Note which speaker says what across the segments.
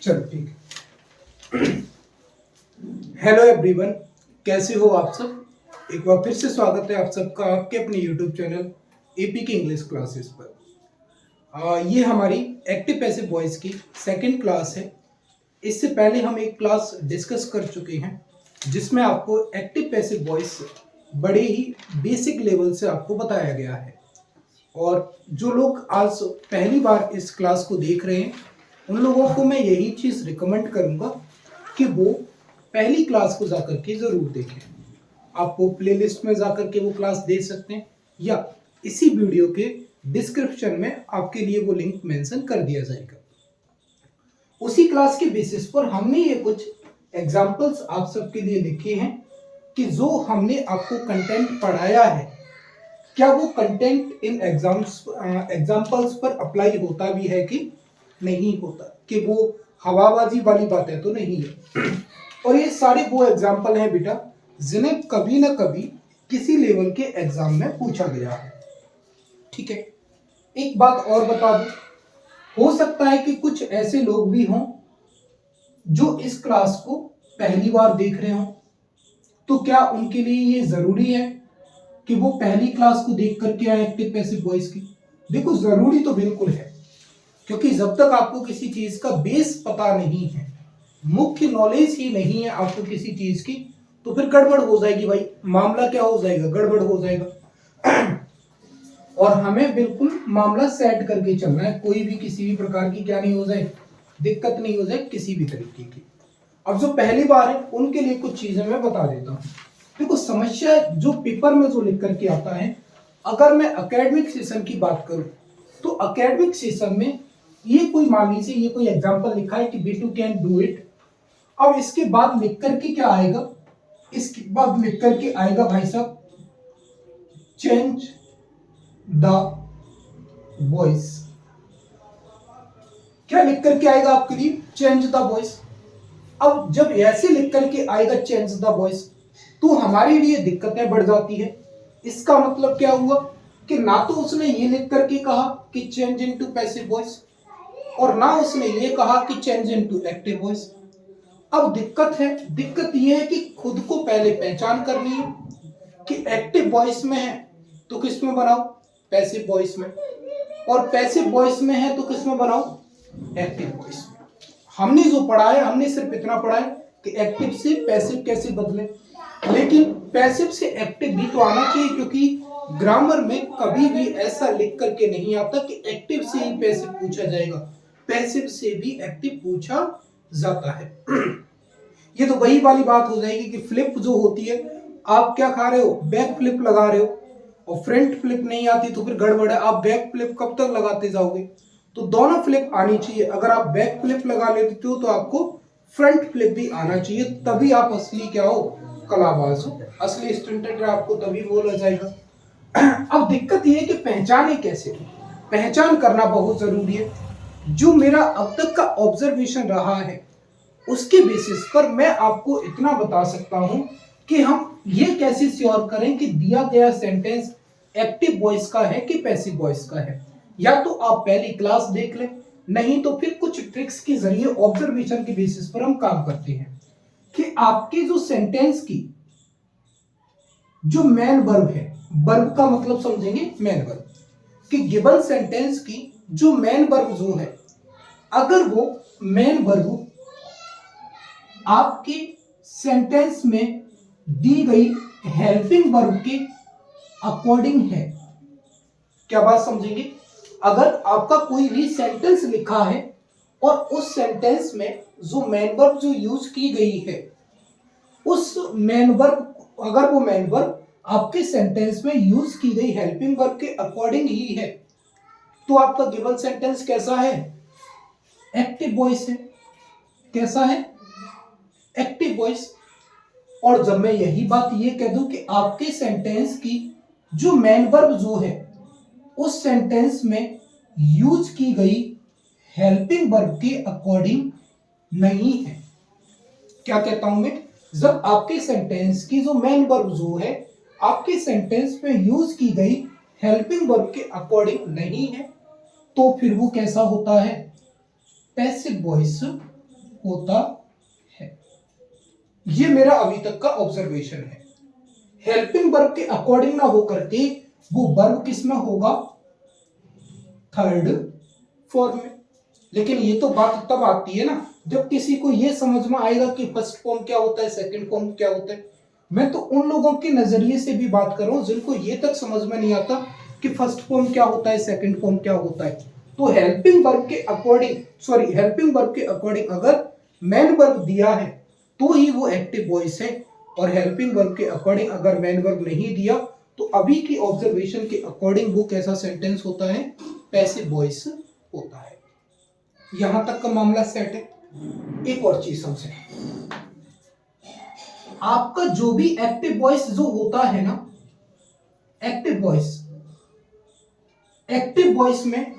Speaker 1: चलो ठीक है। हेलो एवरीवन, कैसे हो आप सब। एक बार फिर से स्वागत है आप सबका आपके अपने यूट्यूब चैनल एपी के इंग्लिश क्लासेस पर। ये हमारी एक्टिव पैसिव वॉइस की सेकंड क्लास है। इससे पहले हम एक क्लास डिस्कस कर चुके हैं जिसमें आपको एक्टिव पैसिव वॉइस बड़े ही बेसिक लेवल से आपको बताया गया है। और जो लोग आज पहली बार इस क्लास को देख रहे हैं उन लोगों को मैं यही चीज़ रिकमेंड करूंगा कि वो पहली क्लास को जाकर के ज़रूर देखें। आपको प्लेलिस्ट में जाकर के वो क्लास देख सकते हैं या इसी वीडियो के डिस्क्रिप्शन में आपके लिए वो लिंक मेंशन कर दिया जाएगा। उसी क्लास के बेसिस पर हमने ये कुछ एग्जाम्पल्स आप सबके लिए लिखे हैं कि जो हमने आपको कंटेंट पढ़ाया है क्या वो कंटेंट इन एग्जाम्पल्स पर अप्लाई होता भी है कि नहीं होता, कि वो हवाबाजी वाली बातें तो नहीं है। और ये सारे वो एग्जाम्पल हैं बेटा जिन्हें कभी ना कभी किसी लेवल के एग्जाम में पूछा गया है। ठीक है, एक बात और बता दूं, हो सकता है कि कुछ ऐसे लोग भी हों जो इस क्लास को पहली बार देख रहे हों, तो क्या उनके लिए ये जरूरी है कि वो पहली क्लास को देख करके आए एक्टिव पैसिव वॉइस की? देखो, जरूरी तो बिल्कुल है, क्योंकि जब तक आपको किसी चीज का बेस पता नहीं है, मुख्य नॉलेज ही नहीं है आपको किसी चीज की, तो फिर गड़बड़ हो जाएगी भाई। मामला क्या हो जाएगा? गड़बड़ हो जाएगा। और हमें बिल्कुल मामला सेट करके चलना है, कोई भी किसी भी प्रकार की क्या नहीं हो जाए, दिक्कत नहीं हो जाए किसी भी तरीके की। अब जो पहली बार है उनके लिए कुछ चीजें मैं बता देता हूँ। देखो, समस्या जो पेपर में जो लिख करके आता है, अगर मैं एकेडमिक सेशन की बात करूं तो एकेडमिक सेशन में ये कोई मान लीजिए ये कोई एग्जांपल लिखा है कि B2 कैन डू इट। अब इसके बाद लिख करके क्या आएगा? इसके बाद लिख करके आएगा भाई साहब चेंज द वॉइस। क्या लिख करके आएगा आपके लिए? Change the voice. अब जब ऐसे लिख करके आएगा चेंज द वॉइस तो हमारे लिए दिक्कतें बढ़ जाती है। इसका मतलब क्या हुआ कि ना तो उसने ये लिख करके कहा कि चेंज इनटू पैसिव वॉइस और ना उसने ये कहा कि चेंज इनटू एक्टिव वॉइस। अब दिक्कत ये है कि खुद को पहले पहचान करनी है कि एक्टिव वॉइस में है तो किस में बनाओ? पैसिव वॉइस में। और पैसिव वॉइस में है तो किस में बनाओ? एक्टिव वॉइस में। हमने जो पढ़ा है, हमने सिर्फ इतना पढ़ा है कि एक्टिव से पैसिव कैसे बदले, लेकिन पैसिव से एक्टिव भी तो आना चाहिए, क्योंकि ग्रामर में कभी भी ऐसा लिख करके नहीं आता कि एक्टिव से ही पैसिव पूछा जाएगा, पैसिव से भी एक्टिव पूछा जाता है। ये तो वही वाली बात हो जाएगी कि फ्लिप जो होती है, आप क्या खा रहे हो? बैक फ्लिप लगा रहे हो और फ्रंट फ्लिप नहीं आती तो फिर गड़बड़ है। आप बैक फ्लिप कब तक लगाते जाओगे? तो दोनों फ्लिप आनी चाहिए। अगर आप बैक फ्लिप लगा लेते हो तो आपको फ्रंट फ्लिप भी आना चाहिए, तभी आप असली क्या हो? कलाबाज हो, असली स्टंटर आपको तभी बोला जाएगा। अब दिक्कत ये है कि पहचाने कैसे? पहचान करना बहुत जरूरी है। जो मेरा अब तक का ऑब्जर्वेशन रहा है उसके बेसिस पर मैं आपको इतना बता सकता हूं कि हम ये कैसे श्योर करें कि दिया गया सेंटेंस एक्टिव वॉइस का है कि पैसिव वॉइस का है। या तो आप पहली क्लास देख लें, नहीं तो फिर कुछ ट्रिक्स के जरिए ऑब्जर्वेशन के बेसिस पर हम काम करते हैं कि आपके जो सेंटेंस की जो मेन वर्ब है, वर्ब का मतलब समझेंगे मेन वर्ब, कि गिवन सेंटेंस की जो मेन वर्ब जो है, अगर वो मेन वर्ब आपके सेंटेंस में दी गई हेल्पिंग वर्ब के अकॉर्डिंग है। क्या बात समझेंगे? अगर आपका कोई भी सेंटेंस लिखा है और उस सेंटेंस में जो मेन वर्ब जो यूज की गई है, उस मेन वर्ब, अगर वो मेन वर्ब आपके सेंटेंस में यूज की गई हेल्पिंग वर्ब के अकॉर्डिंग ही है, तो आपका गिवन सेंटेंस कैसा है? एक्टिव वॉइस है। कैसा है? Active voice. और जब मैं यही बात ये कह दूं कि आपके सेंटेंस की जो मेन वर्ब जो है उस सेंटेंस में यूज की गई हेल्पिंग वर्ब के अकॉर्डिंग नहीं है, क्या कहता हूं मैं? जब आपके सेंटेंस की जो मेन वर्ब जो है आपके सेंटेंस में यूज की गई हेल्पिंग वर्ब के अकॉर्डिंग नहीं है, तो फिर वो कैसा होता है? पैसिव वॉइस होता है। ये मेरा अभी तक का ऑब्जर्वेशन है। हेल्पिंग वर्ब के अकॉर्डिंग ना होकर के वो वर्ब किस में होगा, थर्ड फॉर्म में। लेकिन ये तो बात तब आती है ना जब किसी को ये समझ में आएगा कि फर्स्ट फॉर्म क्या होता है, सेकंड फॉर्म क्या होता है। मैं तो उन लोगों के नजरिए से भी बात कर रहा हूं जिनको ये तक समझ में नहीं आता कि फर्स्ट फॉर्म क्या होता है, सेकंड फॉर्म क्या होता है। तो हेल्पिंग वर्ब के अकॉर्डिंग, सॉरी, हेल्पिंग वर्ब के अकॉर्डिंग अगर मेन वर्ब दिया है तो ही वो एक्टिव वॉइस है, और हेल्पिंग वर्ब के अकॉर्डिंग अगर मेन वर्ब नहीं दिया तो अभी की ऑब्जर्वेशन के अकॉर्डिंग वो कैसा सेंटेंस होता है, पैसिव वॉइस होता है। यहां तक का मामला सेट है। एक और चीज समझे, आपका जो भी एक्टिव वॉइस जो होता है ना, एक्टिव वॉइस, एक्टिव वॉइस में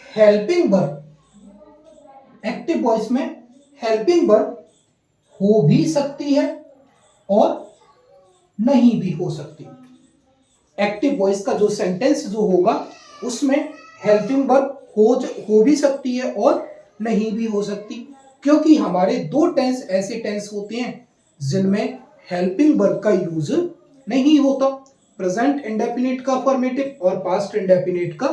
Speaker 1: हेल्पिंग वर्ब, एक्टिव वॉइस में हेल्पिंग वर्ब हो भी सकती है और नहीं भी हो सकती। एक्टिव वॉइस का जो सेंटेंस जो होगा उसमें हेल्पिंग वर्ब हो भी सकती है और नहीं भी हो सकती, क्योंकि हमारे दो टेंस ऐसे टेंस होते हैं जिनमें हेल्पिंग वर्ब का यूज नहीं होता, प्रेजेंट इंडेफिनिट का अफर्मेटिव और पास्ट इंडेफिनिट का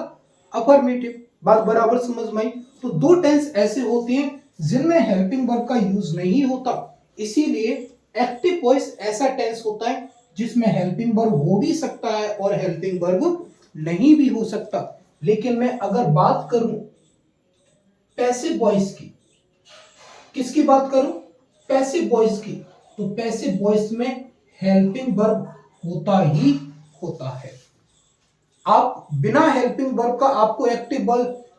Speaker 1: अफर्मेटिव। बात बराबर समझ में आई। तो दो टेंस ऐसे होते हैं जिनमें हेल्पिंग वर्ब का यूज नहीं होता, इसीलिए एक्टिव वॉइस ऐसा टेंस होता है जिसमें हेल्पिंग वर्ब हो भी सकता है और हेल्पिंग वर्ब नहीं भी हो सकता। लेकिन मैं अगर बात करूं पैसिव वॉइस की, किसकी बात करूं, पैसिव वॉइस की, तो पैसिव वॉइस में हेल्पिंग वर्ब होता ही होता है। आप बिना हेल्पिंग वर्ब का आपको एक्टिव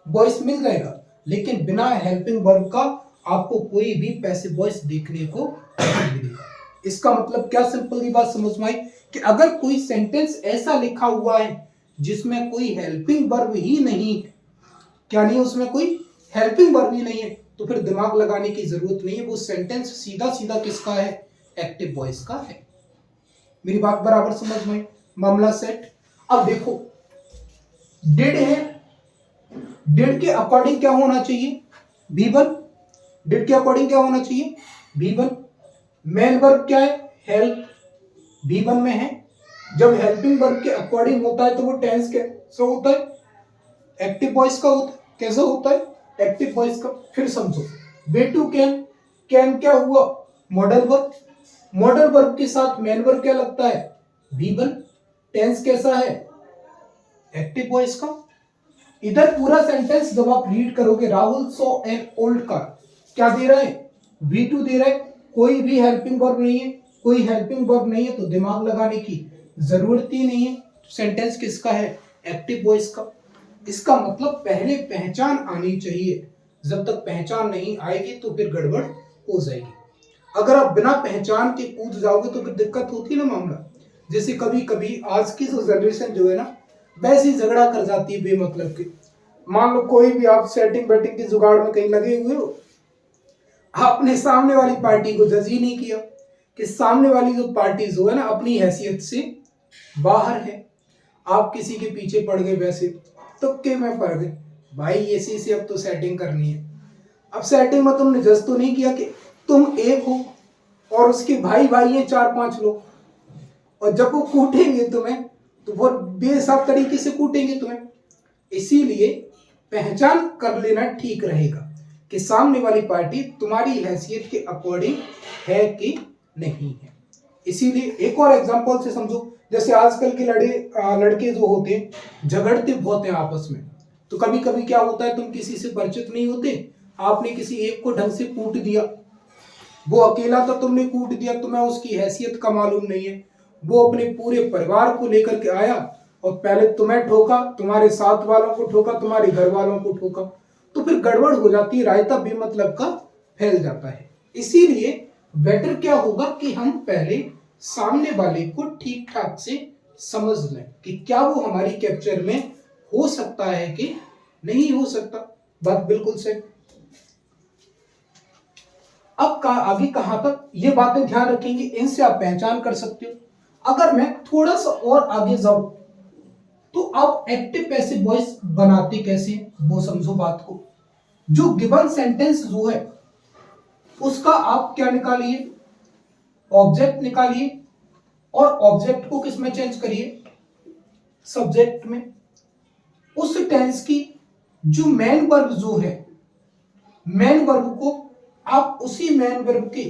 Speaker 1: वॉइस मिल जाएगा, लेकिन बिना हेल्पिंग वर्ब का आपको कोई भी पैसिव वॉइस देखने को नहीं मिलेगा। इसका मतलब क्या, सिंपल सी बात समझ में आई कि अगर कोई सेंटेंस ऐसा लिखा हुआ है जिसमें कोई हेल्पिंग वर्ब ही नहीं, क्या नहीं, उसमें कोई हेल्पिंग वर्ब ही नहीं है, तो फिर दिमाग लगाने की जरूरत नहीं है, वो सेंटेंस सीधा सीधा किसका है, एक्टिव वॉइस का है। मेरी बात बराबर समझ में आई, मामला सेट। अब देखो डिड है, डिड के अकॉर्डिंग क्या होना चाहिए, V1, डिड के अकॉर्डिंग क्या होना चाहिए, V1। मेन वर्ब क्या है, हेल्प, V1 में है। जब हेल्पिंग वर्ब के अकॉर्डिंग होता है तो वो टेंस कैसा होता है, एक्टिव वॉइस का होता है। कैसा होता है, एक्टिव वॉइस का। फिर समझो V2 कैन, कैन क्या हुआ, मॉडल वर्ब, मॉडल वर्ब के साथ मेन वर्ब क्या लगता है, V1, टेंस कैसा है, एक्टिव वॉइस का। इधर पूरा सेंटेंस जब आप रीड करोगे, Rahul saw an old car, क्या दे रहा है, V2 दे रहा है, कोई भी हेल्पिंग वर्ब नहीं है, कोई हेल्पिंग वर्ब नहीं है तो दिमाग लगाने की जरूरत ही नहीं है। सेंटेंस किसका है, एक्टिव वॉइस का। इसका मतलब पहले पहचान आनी चाहिए, जब तक पहचान नहीं आएगी तो फिर गड़बड़ हो जाएगी। अगर आप बिना पहचान के कूद जाओगे तो फिर दिक्कत होती है ना मामला। जैसे कभी कभी आज की जो जनरेशन जो है ना, वैसे ही झगड़ा कर जाती है बेमतलब के। मान लो कोई भी आप सेटिंग बैटिंग की जुगाड़ में कहीं लगे हुए हो, आपने सामने वाली पार्टी को जज ही नहीं किया कि सामने वाली जो पार्टी जो है ना अपनी हैसियत से बाहर है, आप किसी के पीछे पड़ गए, वैसे तुक्के में पड़ गए, भाई इसी से अब तो सेटिंग करनी है। अब सेटिंग में तुमने जज तो नहीं किया कि तुम एक हो और उसके भाई भाई हैं 4-5 लोग, और जब वो कूटेंगे तुम्हें तो वो बेहिसाब तरीके से कूटेंगे तुम्हें। इसीलिए पहचान कर लेना ठीक रहेगा कि सामने वाली पार्टी तुम्हारी हैसियत के अकॉर्डिंग है कि नहीं है। इसीलिए एक और एग्जांपल से समझो, जैसे आजकल के लड़के जो होते हैं झगड़ते बहुत हैं आपस में। तो कभी कभी क्या होता है, तुम किसी से परिचित नहीं होते, आपने किसी एक को ढंग से कूट दिया, वो अकेला था तुमने कूट दिया, तुम्हें उसकी हैसियत का मालूम नहीं है, वो अपने पूरे परिवार को लेकर के आया और पहले तुम्हें ठोका, तुम्हारे साथ वालों को ठोका, तुम्हारे घर वालों को ठोका, तो फिर गड़बड़ हो जाती है, रायता बेमतलब का फैल जाता है। इसीलिए बेटर क्या होगा कि हम पहले सामने वाले को ठीक ठाक से समझ लें कि क्या वो हमारी कैप्चर में हो सकता है कि नहीं हो सकता। बात बिल्कुल सही। अब आगे कहां तक ये बातें ध्यान रखेंगे, इनसे आप पहचान कर सकते हो। अगर मैं थोड़ा सा और आगे जाऊं तो आप एक्टिव पैसिव वॉइस बनाते कैसे वो समझो बात को। जो गिवन सेंटेंस जो है उसका आप क्या निकालिए, ऑब्जेक्ट निकालिए, और ऑब्जेक्ट को किस में चेंज करिए, सब्जेक्ट में। उस टेंस की जो मेन वर्ब जो है, मेन वर्ब को आप उसी मेन वर्ब के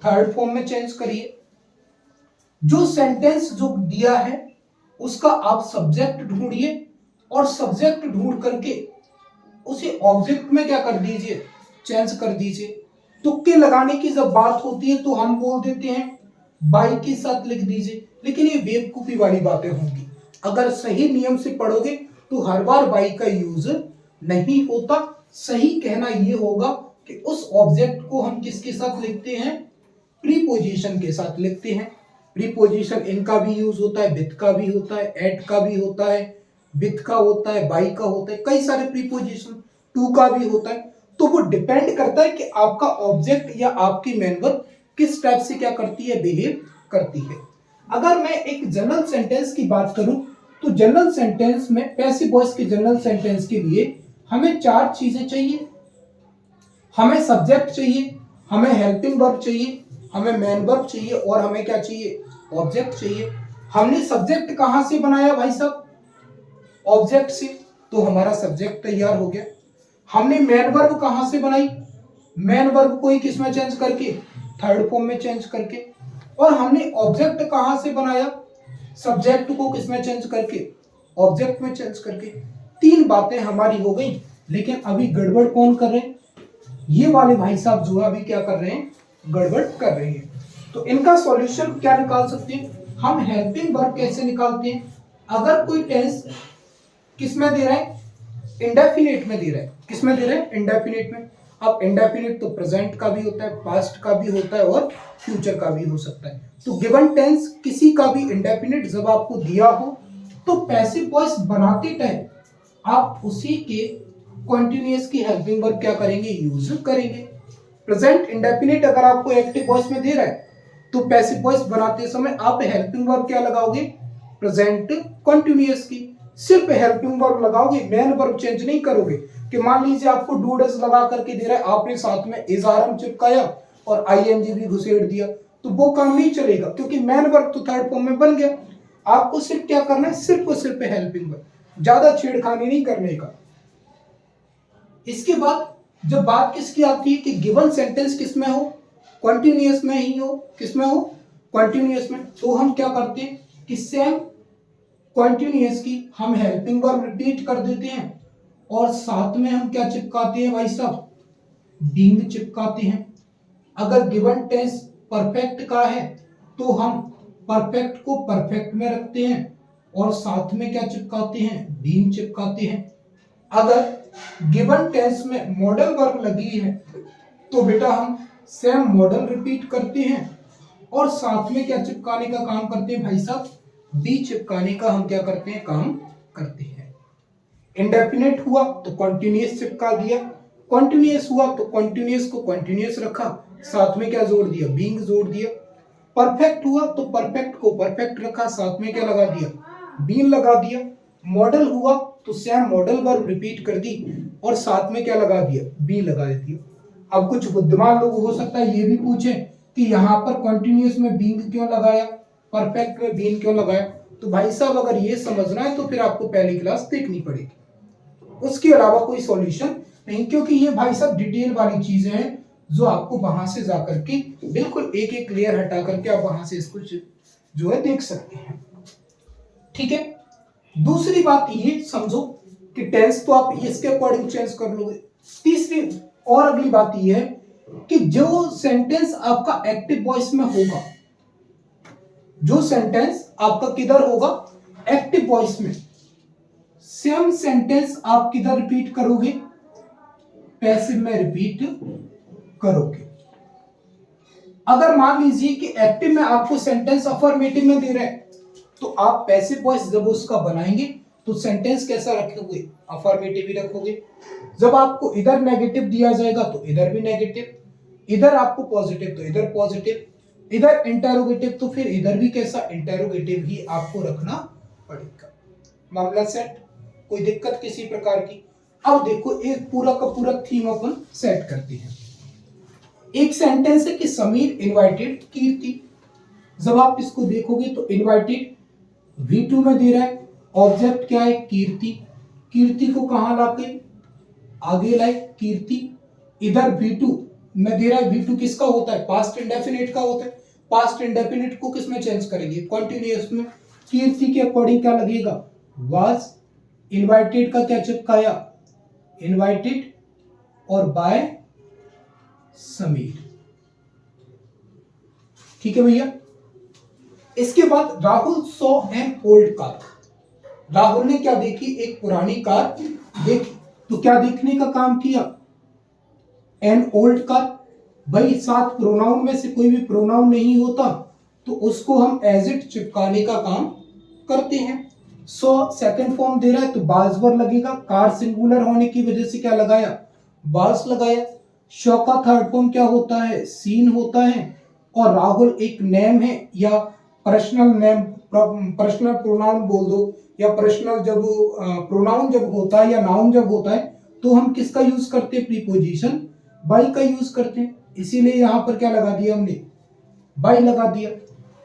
Speaker 1: थर्ड फॉर्म में चेंज करिए। जो सेंटेंस जो दिया है उसका आप सब्जेक्ट ढूंढिए, और सब्जेक्ट ढूंढ करके उसे ऑब्जेक्ट में क्या कर दीजिए, चेंज कर दीजिए। तुक्के लगाने की जब बात होती है तो हम बोल देते हैं बाई के साथ लिख दीजिए, लेकिन ये बेवकूफी वाली बातें होंगी। अगर सही नियम से पढ़ोगे तो हर बार बाई का यूज नहीं होता। सही कहना ये होगा कि उस ऑब्जेक्ट को हम किसके साथ लिखते हैं, प्रीपोजिशन के साथ लिखते हैं। प्रीपोजिशन इन का भी यूज होता है, विथ का भी होता है, एट का भी होता है, विथ का होता है, बाई का होता है, कई सारे प्रीपोजिशन, टू का भी होता है। तो वो डिपेंड करता है कि आपका ऑब्जेक्ट या आपकी मेन वर्ब किस टाइप से क्या करती है, बिहेव करती है। अगर मैं एक जनरल सेंटेंस की बात करूं तो जनरल सेंटेंस में, पैसिव वॉइस के जनरल सेंटेंस के लिए हमें चार चीजें चाहिए। हमें सब्जेक्ट चाहिए, हमें हेल्पिंग वर्ब चाहिए, हमें मेन वर्ब चाहिए, और हमें क्या चाहिए, ऑब्जेक्ट चाहिए। हमने सब्जेक्ट कहां से बनाया भाई साहब, ऑब्जेक्ट से, तो हमारा सब्जेक्ट तैयार हो गया। हमने मेन वर्ब कहां से बनाई, मेन वर्ब को ही किसमें चेंज करके, थर्ड फॉर्म में चेंज करके। और हमने ऑब्जेक्ट कहां से बनाया, सब्जेक्ट को किसमें चेंज करके, ऑब्जेक्ट में चेंज करके। तीन बातें हमारी हो गई, लेकिन अभी गड़बड़ कौन कर रहे हैं, ये वाले भाई साहब जो अभी क्या कर रहे हैं, गड़बड़ कर रहे हैं। तो इनका सॉल्यूशन क्या निकाल सकते हैं हम, हेल्पिंग वर्ब कैसे निकालते हैं। अगर कोई टेंस किस में दे रहा है, इंडेफिनिट में दे रहा है, किस में दे रहा है, इंडेफिनिट में। अब इंडेफिनिट तो प्रेजेंट का भी होता है, पास्ट का भी होता है, और फ्यूचर का भी हो सकता है। तो गिवन टेंस किसी का भी इंडेफिनिट जब आपको दिया हो तो पैसिव वॉइस बनाते टाइम आप उसी के कॉन्टिन्यूअस की हेल्पिंग वर्ब क्या करेंगे, यूज करेंगे। प्रेजेंट इंडेफिनिट अगर आपको एक्टिव वॉइस में दे रहा है तो पैसिव वॉइस बनाते समय आप हेल्पिंग वर्ब क्या लगाओगे, प्रेजेंट कॉन्टिन्यूअस की। सिर्फ हेल्पिंग वर्ब लगाओगे, मेन वर्ब चेंज नहीं करोगे। कि मान लीजिए आपको डू डज लगा करके दे रहा है, आपने साथ में इज आरएम चिपकाया और आईएनजी भी घुसेड़ दिया, तो वो काम नहीं चलेगा, क्योंकि मेन वर्ब तो थर्ड फॉर्म में बन गया। आपको सिर्फ क्या करना है, सिर्फ और सिर्फ हेल्पिंग वर्ब, ज्यादा छेड़खानी नहीं करने का। इसके बाद जब बात किसकी आती है कि गिवन सेंटेंस किसमें हो, कॉन्टिन्यूअस में ही हो, किसमें हो, कॉन्टिन्यूअस में, तो हम क्या करते हैं कि सेम कॉन्टिन्यूअस की हम हेल्पिंग वर्ब रिपीट कर देते हैं, और साथ में हम क्या चिपकाते हैं भाई साहब, बीइंग चिपकाते हैं। अगर गिवन टेंस परफेक्ट का है तो हम परफेक्ट को परफेक्ट में रखते हैं और साथ में क्या चिपकाते हैं, बीइंग चिपकाते हैं। अगर गिवन टेंस में मॉडल वर्ब लगी है तो बेटा हम सेम मॉडल रिपीट करते हैं और साथ में क्या चिपकाने का काम करते हैं भाई साहब, बी चिपकाने का हम क्या करते हैं, काम करते हैं। इंडेफिनिट हुआ तो कॉन्टिन्यूअस चिपका दिया, कॉन्टिन्यूअस हुआ तो कॉन्टिन्यूअस को कॉन्टिन्यूअस रखा, साथ में क्या जोड़ दिया, बीइंग जोड़ दिया। परफेक्ट हुआ तो परफेक्ट को परफेक्ट रखा, साथ में क्या लगा दिया, बीइंग लगा दिया। मॉडल हुआ तो सेम मॉडल वर्ब रिपीट कर दी और साथ में क्या लगा दिया, बी लगा दिया। अब कुछ बुद्धिमान लोग हो सकता है ये भी पूछे कि यहाँ पर कॉन्टिन्यूअस में बीइंग क्यों लगाया, परफेक्ट में बीइंग क्यों लगाया। तो भाई साहब अगर ये समझना है तो फिर आपको पहली क्लास देखनी पड़ेगी, उसके अलावा कोई सॉल्यूशन नहीं, क्योंकि ये भाई साहब डिटेल वाली चीजें हैं जो आपको वहां से जाकर के बिल्कुल एक एक लेयर हटा करके आप वहां से इसको जो है देख सकते हैं। ठीक है, दूसरी बात ये समझो कि टेंस तो आप इसके अकॉर्डिंग चेंज कर लोगे। तीसरी और अगली बात ये है कि जो सेंटेंस आपका एक्टिव वॉइस में होगा, जो सेंटेंस आपका किधर होगा, एक्टिव वॉइस में, सेम सेंटेंस आप किधर रिपीट करोगे, पैसिव में रिपीट करोगे। अगर मान लीजिए कि एक्टिव में आपको सेंटेंस अफर्मेटिव में दे रहे हैं तो आप पैसिव वॉइस जब उसका बनाएंगे तो सेंटेंस कैसा रखोगे, अफर्मेटिव ही रखोगे। जब आपको इधर नेगेटिव दिया जाएगा तो इधर भी नेगेटिव, इधर आपको पॉजिटिव तो इधर पॉजिटिव, इधर इंटेरोगेटिव तो फिर इधर भी कैसा, इंटेरोगेटिव ही आपको रखना पड़ेगा। मामला सेट, कोई दिक्कत किसी प्रकार की। अब देखो एक पूरा का पूरा थीम अपन सेट करते हैं। एक सेंटेंस है कि समीर इनवाइटेड कीर्ति। जब आप इसको देखोगे तो इनवाइटेड V2 में दे रहा है, ऑब्जेक्ट क्या है कीर्ति, कीर्ति को कहां लाके आगे लाए कीर्ति, इधर V2 में दे रहा है, V2 किसका होता है पास्ट इंडेफिनिट का होता है, पास्ट इंडेफिनिट को किस में चेंज करेंगे कॉन्टिन्यूअस में, कीर्ति के अकॉर्डिंग क्या लगेगा वाज, इनवाइटेड का क्या चिपकाया इनवाइटेड और बाय समीर। ठीक है भैया। इसके बाद Rahul saw an old car, Rahul ने क्या देखी एक पुरानी कार देखी, तो क्या देखने का काम किया एन ओल्ड कार, भाई साथ प्रोनाउन में से कोई भी प्रोनाउन नहीं होता तो उसको हम एज इट चिपकाने का काम करते हैं। सो सेकंड फॉर्म दे रहा है तो बाज वर लगेगा, कार सिंगुलर होने की वजह से क्या लगाया बाज लगाया। शो का थर्ड फॉर्म क्या होता है सीन होता है, और राहुल एक नेम है या पर्सनल नेम, पर्सनल प्रोनाउन बोल दो, या पर्सनल जब प्रोनाउन जब होता है या नाउन जब होता है तो हम किसका यूज करते हैं प्रीपोजिशन बाई का यूज करते हैं, इसीलिए यहां पर क्या लगा दिया हमने बाई लगा दिया।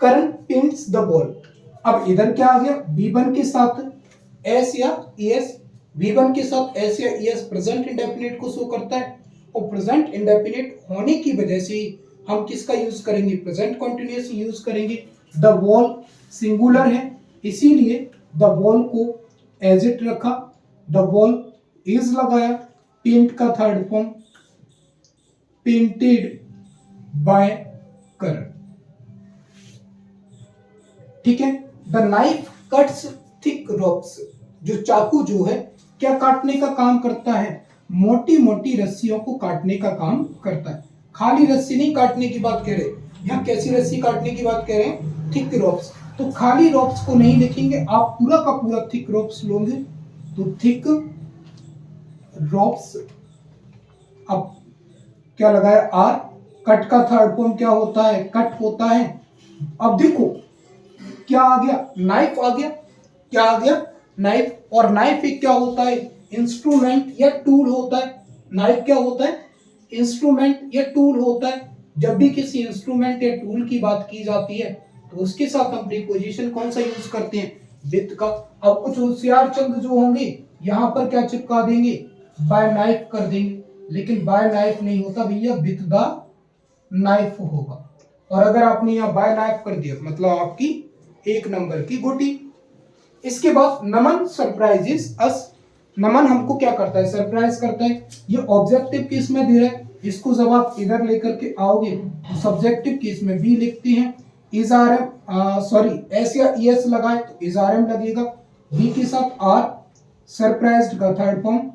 Speaker 1: करण पेंट्स द बॉल, अब इधर क्या आ गया V1 के साथ एस या ES, V1 के साथ एस या ES प्रेजेंट इंडेफिनिट को शो करता है, और प्रेजेंट इंडेफिनिट होने की वजह से हम किसका यूज करेंगे प्रेजेंट कंटिन्यूअस यूज करेंगे। द बॉल सिंगुलर है इसीलिए द बॉल को एज इट रखा, द बॉल इज लगाया, पेंट का थर्ड फॉर्म पेंटेड बाय करण। ठीक है। The knife cuts thick ropes, जो चाकू जो है क्या काटने का काम करता है मोटी मोटी रस्सियों को काटने का काम करता है, खाली रस्सी नहीं काटने की बात कह रहे, यहाँ कैसी रस्सी काटने की बात कह रहे हैं थिक रॉप्स, तो खाली रॉप्स को नहीं लिखेंगे आप पूरा का पूरा थिक रॉप्स लोगे तो थिक रॉप्स। अब क्या लगाया आर, कट का थर्ड फॉर्म क्या होता है कट होता है। अब देखो क्या आ गया नाइफ आ गया, क्या आ गया नाइफ, और नाइफ एक क्या होता है इंस्ट्रूमेंट या टूल होता है, नाइफ क्या होता है इंस्ट्रूमेंट या टूल होता है। जब भी किसी इंस्ट्रूमेंट या टूल की बात की जाती है तो उसके साथ हम प्रीपोजिशन कौन सा यूज करते हैं विद का। अब कुछ होशियार चंद जो होंगे यहाँ पर क्या चिपका देंगे बाय नाइफ कर देंगे, लेकिन बाय नाइफ नहीं होता भैया विद द नाइफ होगा, और अगर आपने यहाँ बाय नाइफ कर दिया मतलब आपकी एक नंबर की गोटी। इसके बाद नमन सरप्राइजेस अस, नमन हमको क्या करता है सरप्राइज करता है, ये ऑब्जेक्टिव केस में दे रहा है, इसको जब आप इधर लेकर के आओगे तो सब्जेक्टिव केस में भी लिखते हैं is are am, sorry s या ES लगाए तो इज आर एम लगेगा, बी के साथ आर, सरप्राइज्ड का थर्ड फॉर्म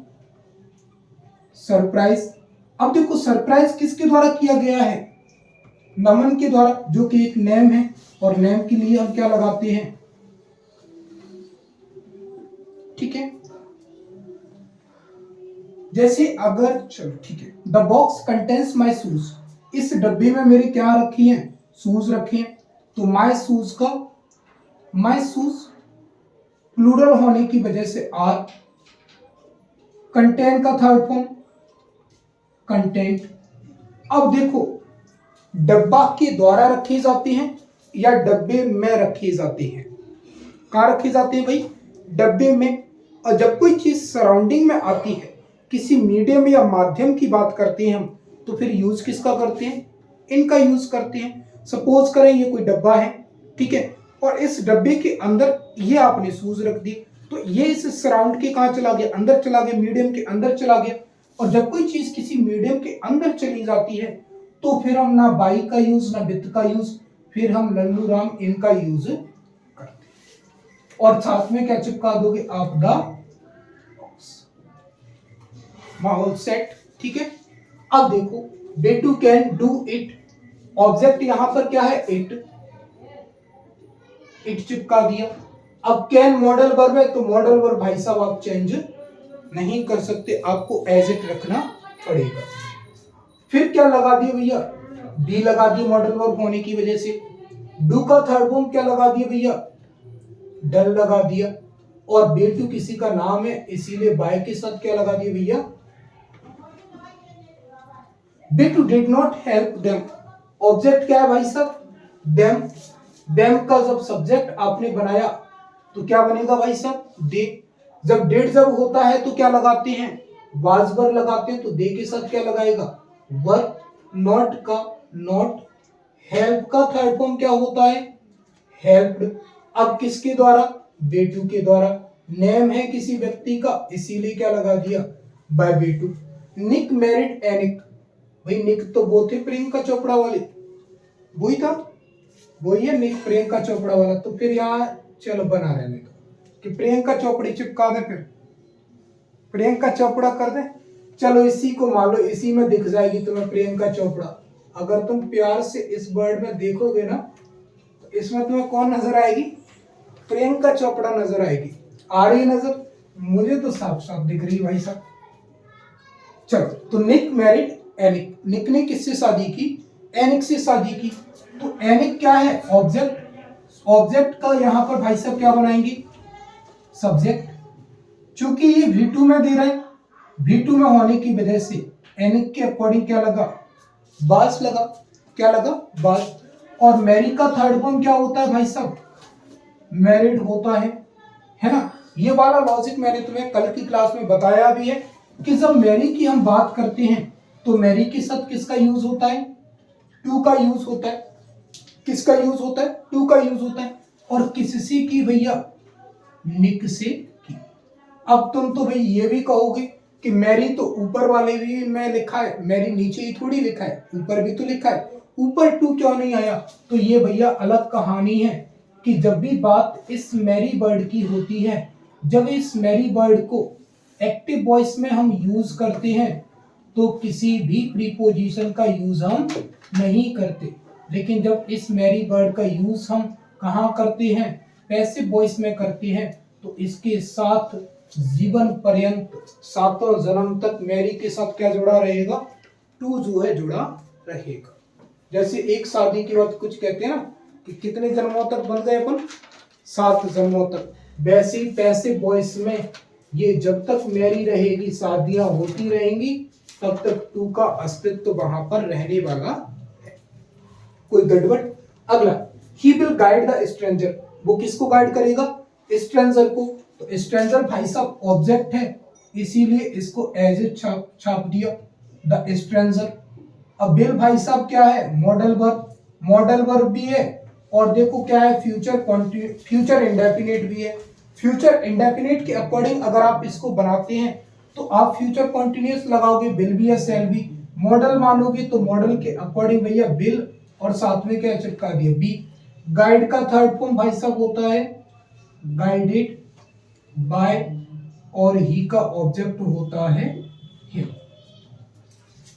Speaker 1: सरप्राइज। अब देखो सरप्राइज किसके द्वारा किया गया है नमन के द्वारा, जो कि एक नेम है, और नेम के लिए हम क्या लगाते हैं ठीक है। जैसे अगर चलो ठीक है, the box contains my shoes, इस डब्बे में मेरे क्या रखी है शूज रखे हैं, तो माई शूज का माई शूज प्लूरल होने की वजह से आर, कंटेन का थर्ड फॉर्म कंटेंट। अब देखो डब्बा के द्वारा रखी जाती हैं या डब्बे में रखी जाती हैं, कहाँ रखी जाती है भाई डब्बे में। और जब कोई चीज सराउंडिंग में आती है किसी मीडियम या माध्यम की बात करते हैं हम, तो फिर यूज किसका करते हैं इनका यूज करते हैं। सपोज करें ये कोई डब्बा है ठीक है, और इस डब्बे के अंदर ये आपने शूज रख दी, तो ये इस सराउंड के कहाँ चला गया अंदर चला गया, मीडियम के अंदर चला गया। और जब कोई चीज किसी मीडियम के अंदर चली जाती है तो फिर हम ना बाई का यूज ना विद का यूज, फिर हम लल्लू राम इनका यूज करते हैं, और साथ में क्या चिपका दोगे आप द माहौल सेट। ठीक है। अब देखो बेटू कैन डू इट, ऑब्जेक्ट यहां पर क्या है इट, इट चिपका दिया। अब कैन मॉडल वर्ब है तो मॉडल वर्ब भाई साहब आप चेंज नहीं कर सकते, आपको एज इट रखना पड़ेगा। फिर क्या लगा दिया भैया डी लगा दिया मॉडल वर्ब होने की वजह से। डू का थर्ड फॉर्म क्या लगा दिया भैया डल लगा दिया, और बेटू किसी का नाम है इसीलिए बाय के साथ क्या लगा दिया भैया बेटू did not help them. Object क्या है भाई साहब? देम। देम का जब सब्जेक्ट आपने बनाया तो क्या बनेगा भाई साहब? दे। जब डिड जब होता है तो क्या लगाते हैं? वाज वर लगाते हैं, तो दे के साथ क्या लगाएगा? वर। नॉट का नॉट। हेल्प का थर्ड फॉर्म क्या होता है? हेल्प्ड। अब किसके द्वारा? बेटू के द्वारा। नेम है किसी व्यक्ति का, इसीलिए क्या लगा दिया? बाय बेटू। निक मैरिड एनिक। भाई निक तो वो थे प्रियंका चोपड़ा वाले, वही था, वही है निक प्रियंका चोपड़ा वाला। तो फिर यहाँ चलो बना रहने दो कि प्रियंका चोपड़ी चिपका दे, फिर प्रियंका चोपड़ा कर दे। चलो इसी को मान लो, इसी में दिख जाएगी तुम्हें प्रियंका चोपड़ा। अगर तुम प्यार से इस वर्ड में देखोगे ना तो इसमें तुम्हें कौन नजर आएगी? प्रियंका चोपड़ा नजर आएगी। आ रही नजर? मुझे तो साफ साफ दिख रही भाई साहब। चलो, तो निक मैरिड एनिक। निक ने किससे शादी की? एनिक से शादी की। तो एनिक क्या है? ऑब्जेक्ट। ऑब्जेक्ट का यहां पर भाई साहब क्या बनाएंगे? सब्जेक्ट। चूंकि ये V2 में दे रहे हैं, V2 में होने की वजह से एनिक के अकॉर्डिंग क्या लगा? बास लगा। क्या लगा? बास। और मैरी का थर्ड फॉर्म क्या होता है भाई साहब? मैरिड होता है ना। ये वाला लॉजिक मैंने तुम्हें कल की क्लास में बताया भी है कि जब मैरी की हम बात करते हैं तो मैरी के साथ किसका यूज होता है? टू का यूज होता है। किसका यूज होता है? टू का यूज होता है। और किससे की भैया? निक से की। अब तुम तो भाई ये भी कहोगे कि मैरी तो ऊपर वाले भी में लिखा है, मैरी नीचे ही थोड़ी लिखा है, ऊपर भी तो लिखा है, ऊपर टू क्यों नहीं आया? तो ये भैया अलग कहानी है कि जब भी बात इस मैरी बर्ड की होती है, जब इस मैरी बर्ड को एक्टिव वॉइस में हम यूज करते हैं तो किसी भी प्रीपोजिशन का यूज हम नहीं करते। लेकिन जब इस मैरी बर्ड का यूज हम कहाँ करते हैं? पैसिव वॉइस में करते हैं। तो इसके साथ जीवन पर्यंत, सातों जन्म तक मैरी के साथ क्या जुड़ा रहेगा? टू जो है जुड़ा रहेगा। जैसे एक शादी के बाद कुछ कहते हैं ना कि कितने जन्मों तक बन गए अपन? 7 जन्मों तक। वैसे ही पैसिव वॉइस में ये जब तक मैरी रहेगी, शादियां होती रहेंगी, तब तक टू का अस्तित्व वहां पर रहने वाला है। कोई गड़बड़? अगला, he will guide the stranger. वो किसको गाइड करेगा? स्ट्रेंजर को। तो स्ट्रेंजर भाई साहब ऑब्जेक्ट है, इसीलिए इसको एज ए छाप दिया, द स्ट्रेंजर। अब विल भाई साहब क्या है? Modal verb. मॉडल वर्ब भी है और देखो क्या है? फ्यूचर इंडेफिनिट भी है। फ्यूचर इंडेफिनिट के अकॉर्डिंग अगर आप इसको बनाते हैं तो आप फ्यूचर कॉन्टिन्यूअस लगाओगे, विल भी या शैल भी। मॉडल मानोगे तो मॉडल के अकॉर्डिंग भैया विल और साथ में क्या चिपका दिया? बी। गाइड का थर्ड फॉर्म भाई साहब होता है गाइडेड बाय, और ही का ऑब्जेक्ट होता है him.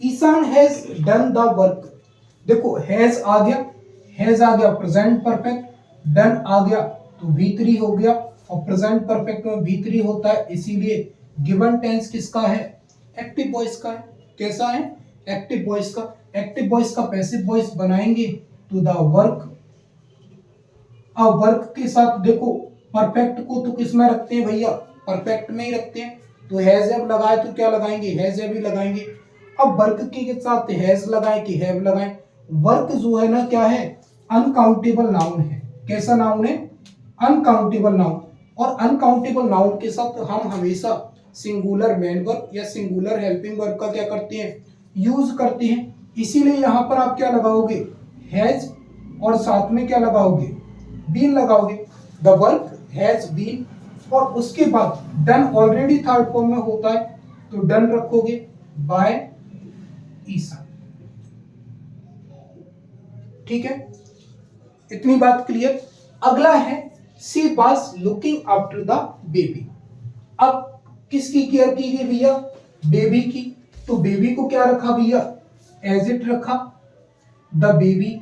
Speaker 1: Ishan has done the work. देखो हैज आ गया, हैज आ गया प्रेजेंट परफेक्ट, डन आ गया तो V3 हो गया, और प्रेजेंट परफेक्ट में V3 होता है, इसीलिए गिवन टेंस किसका है? एक्टिव वॉइस का है। कैसा है? एक्टिव वॉइस का। एक्टिव वॉइस का पैसिव वॉइस बनाएंगे तो द वर्क। अब वर्क के साथ देखो परफेक्ट को तो किस में रखते हैं भैया? परफेक्ट में ही रखते हैं। तो हैज हैव लगाए तो क्या लगाएंगे? हैज हैव ही लगाएंगे। अब वर्क के साथ हैज लगाए कि हैव लगाए? वर्क जो है ना क्या है? अनकाउंटेबल नाउन है। कैसा नाउन है? Uncountable noun. और अनकाउंटेबल नाउन के साथ हम हमेशा सिंगुलर मेन वर्ब या सिंगुलर हेल्पिंग वर्ब का क्या करते हैं? यूज करते हैं। इसीलिए यहां पर आप क्या लगाओगे? हैज, और साथ में क्या लगाओगे? बीन लगाओगे। द वर्क हैज बीन, और उसके बाद डन ऑलरेडी थर्ड फॉर्म में होता है तो डन रखोगे बाय ईसा। ठीक है, इतनी बात क्लियर। अगला है she was looking after the baby. अब किसकी केयर की गई भैया? बेबी की। तो बेबी को क्या रखा भैया? एज इट रखा, द बेबी।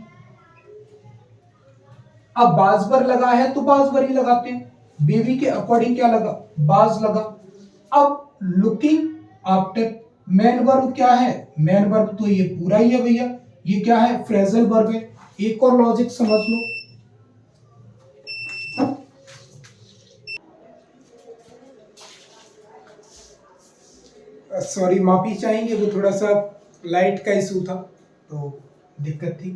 Speaker 1: अब बाज पर लगा है तो बाज पर ही लगाते हैं, बेबी के अकॉर्डिंग क्या लगा? बाज लगा। अब लुकिंग आफ्टर मेन वर्ब क्या है? मेन वर्ब तो ये पूरा ही है भैया, ये क्या है? फ्रेजल वर्ब है। एक और लॉजिक समझ लो, सॉरी माफी चाहेंगे, वो थोड़ा सा लाइट का इशू था तो दिक्कत थी।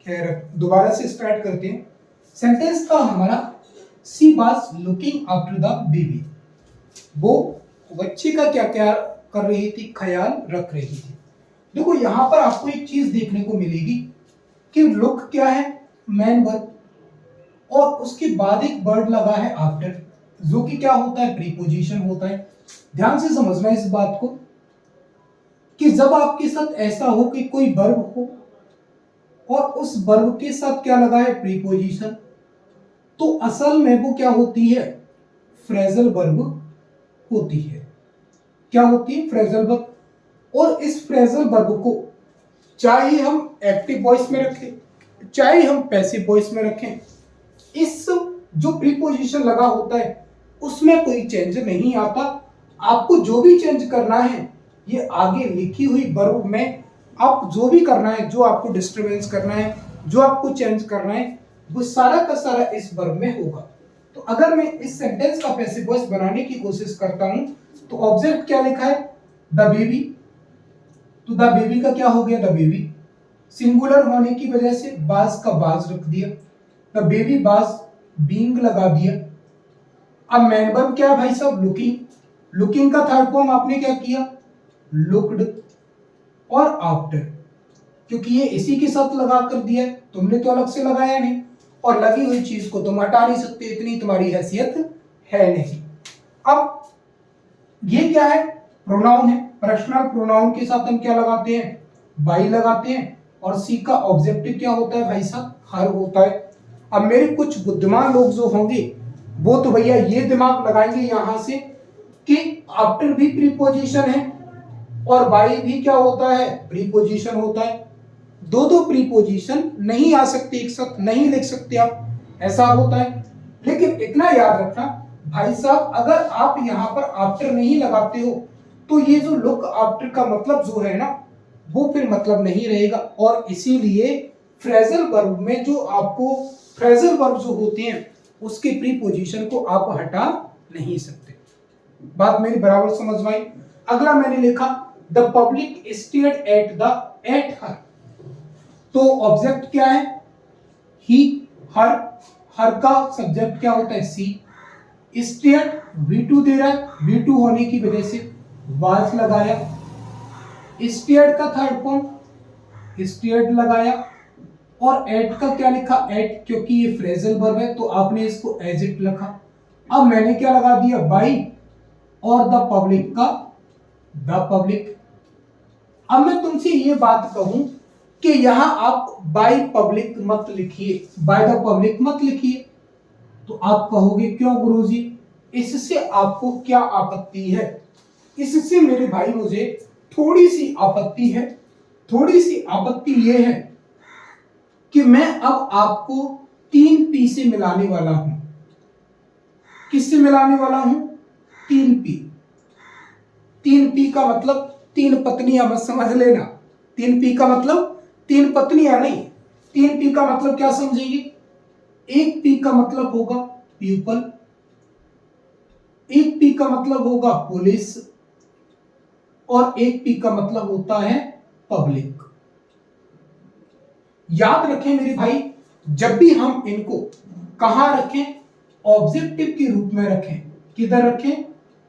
Speaker 1: खैर दोबारा से स्टार्ट करते हैं। सेंटेंस था हमारा she was looking after the baby. वो बच्चे का क्या क्या कर रही थी, ख्याल रख रही थी। देखो यहाँ पर आपको एक चीज देखने को मिलेगी कि लुक क्या है, मैन वर्ब, और उसके बाद एक वर्ड लगा है आफ्टर, जो कि क्या होता है, प्रीपोजिशन होता है। ध्यान से समझना इस बात को कि जब आपके साथ ऐसा हो कि कोई वर्ब हो और उस वर्ब के साथ क्या लगा है, प्रीपोजिशन, तो असल में वो क्या होती है, फ्रेजल वर्ब होती है। क्या होती है, फ्रेजल वर्ब। और इस फ्रेजल वर्ब को चाहे हम एक्टिव वॉइस में रखें चाहे हम पैसिव वॉइस में रखें, इस जो प्रीपोजिशन लगा होता है उसमें कोई चेंज नहीं आता। आपको जो भी चेंज करना है ये आगे लिखी हुई वर्ब में आप जो भी करना है, जो आपको डिस्टरबेंस करना है, जो आपको चेंज करना है, वो सारा का सारा इस वर्ब में होगा। तो अगर मैं इस सेंटेंस का पैसिव वॉइस बनाने की कोशिश करता हूं तो ऑब्जेक्ट क्या लिखा है, द बेबी। तो द बेबी का क्या हो गया, द बेबी। सिंगुलर होने की वजह से बाज का बाज रख दिया, द बेबी बाज बीइंग लगा दिया। अब मैन वर्ब क्या है भाई साहब, लुकिंग। लुकिंग का थर्ड फॉर्म आपने क्या किया, लुक्ड और आफ्टर, क्योंकि ये इसी के साथ लगा कर दिया, तुमने तो अलग से लगाया नहीं, और लगी हुई चीज को तुम हटा नहीं सकते, इतनी तुम्हारी हैसियत है नहीं। अब ये क्या है, प्रोनाउन है। पर्सनल प्रोनाउन के साथ हम क्या लगाते हैं, बाई लगाते हैं, और सी का ऑब्जेक्टिव क्या होता है भाई साहब, हर होता है। अब मेरे कुछ बुद्धिमान लोग जो होंगे वो तो भैया ये दिमाग लगाएंगे यहां से कि आफ्टर भी प्रीपोजिशन है और बाई भी क्या होता है, प्रीपोजिशन होता है। दो दो प्रीपोजिशन नहीं आ सकते एक साथ, नहीं लिख सकते आप, ऐसा होता है। लेकिन इतना याद रखना भाई साहब, अगर आप यहां पर आफ्टर नहीं लगाते हो तो ये जो लुक आफ्टर का मतलब जो है ना, वो फिर मतलब नहीं रहेगा। और इसीलिए फ्रेजल वर्ब में जो आपको फ्रेजल वर्ब जो होते हैं उसके प्रीपोजिशन को आप हटा नहीं सकते। बात मेरी बराबर समझ में आई। अगला मैंने लिखा the public stared at her. तो ऑब्जेक्ट क्या है, ही, हर। हर का सब्जेक्ट क्या होता है, सी। स्टेयर्ड V2 दे रहा है, V2 होने की वजह से वाज लगाया। स्टेयर्ड का थर्ड फॉर्म स्टेयर्ड लगाया, और एट का क्या लिखा, एट, क्योंकि ये फ्रेजल वर्ब है तो आपने इसको एज इट लिखा। अब मैंने क्या लगा दिया, बाई, और द पब्लिक का द पब्लिक। अब मैं तुमसे ये बात कहूं कि यहां आप बाय पब्लिक मत लिखिए, बाय द पब्लिक मत लिखिए, तो आप कहोगे क्यों गुरुजी, इससे आपको क्या आपत्ति है। इससे मेरे भाई मुझे थोड़ी सी आपत्ति है। थोड़ी सी आपत्ति यह है कि मैं अब आपको 3P से मिलाने वाला हूं। किससे मिलाने वाला हूं, 3P। 3P का मतलब 3 पत्नियां, मत समझ लेना। 3P का मतलब 3 पत्नियां नहीं, 3P का मतलब क्या समझेंगे, एक P का मतलब होगा पीपल, एक P का मतलब होगा पुलिस, और एक P का मतलब होता है पब्लिक। याद रखें मेरे भाई, जब भी हम इनको कहां रखें, ऑब्जेक्टिव के रूप में रखें। किधर रखें,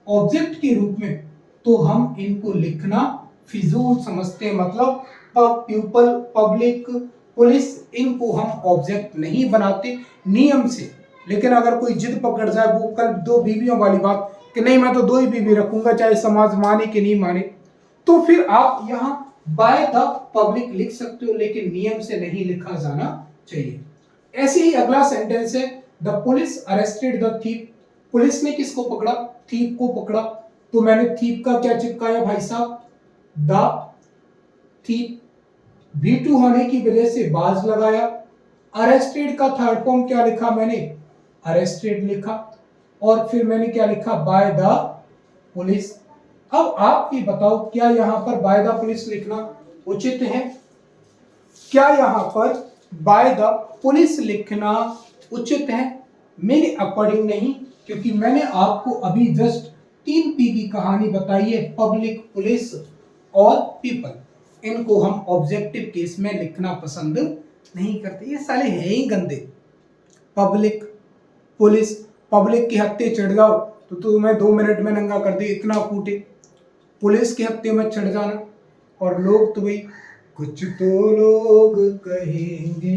Speaker 1: ऑब्जेक्ट के रूप में, तो हम इनको लिखना फिजूल समझते हैं। मतलब पीपल, पब्लिक, पुलिस, इनको हम ऑब्जेक्ट नहीं बनाते नियम से। लेकिन अगर कोई जिद पकड़ जाए, वो कल 2 बीवियों वाली बात कि नहीं मैं तो 2 ही बीवी रखूंगा चाहे समाज माने कि नहीं माने, तो फिर आप यहां बाय द पब्लिक लिख सकते हो, लेकिन नियम से नहीं लिखा जाना चाहिए। ऐसे ही अगला सेंटेंस है the police arrested the thief. Police ने किसको पकड़ा, थीफ को पकड़ा। तो मैंने थीफ का क्या चिपकाया भाई साहब, द थीफ। V2 होने की वजह से बाज लगाया। अरेस्टेड का थर्ड फॉर्म क्या लिखा मैंने, अरेस्टेड लिखा, और फिर मैंने क्या लिखा, बाय द पुलिस। अब आप ये बताओ, क्या यहां पर बाय द पुलिस लिखना उचित है, क्या यहां पर बाय द पुलिस लिखना उचित है? मेरे अकॉर्डिंग नहीं, क्योंकि मैंने आपको अभी जस्ट 3P की कहानी बताई है, पब्लिक, पुलिस और पीपल। इनको हम ऑब्जेक्टिव केस में लिखना पसंद नहीं करते। ये साले हैं ही गंदे। पब्लिक, पुलिस, पब्लिक के हत्थे चढ़ जाओ तो तुम्हें 2 मिनट में नंगा कर दे, इतना कूटे। पुलिस के हत्थे में चढ़ जाना, और लोग तो भाई कुछ तो लोग कहेंगे,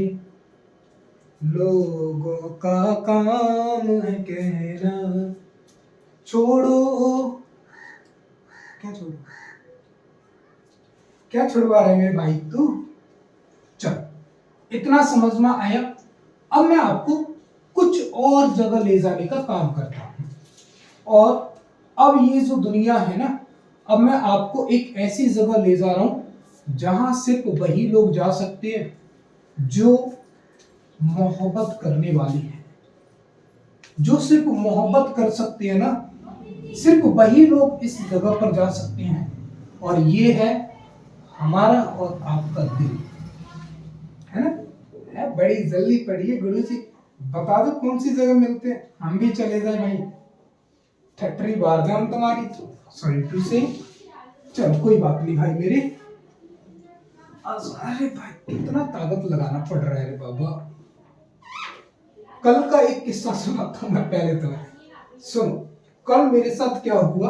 Speaker 1: लोगों का काम है कहना। छोड़ो, क्या छोड़ो, क्या छुड़वा रहे मेरे भाई तू? चल, इतना समझ में आया। अब मैं आपको कुछ और जगह ले जाने का काम करता हूं। और अब ये जो दुनिया है ना, अब मैं आपको एक ऐसी जगह ले जा रहा हूं जहां सिर्फ वही लोग जा सकते हैं जो मोहब्बत करने वाली है। जो सिर्फ मोहब्बत कर सकते हैं ना, सिर्फ वही लोग इस जगह पर जा सकते हैं। और ये है हमारा और आपका दिल, है ना? है बड़ी जल्दी पड़ी गुरु जी, बता दो कौन सी जगह मिलते हैं, हम भी चले जाए भाई। ठटरी बार गए हम तुम्हारी, सॉरी टू से। चल कोई बात नहीं भाई मेरे। अरे भाई कितना ताकत लगाना पड़ रहा है रे बाबा। कल का एक किस्सा सुनाता हूं मैं पहले तुम्हें, सुनो। कल मेरे साथ क्या हुआ,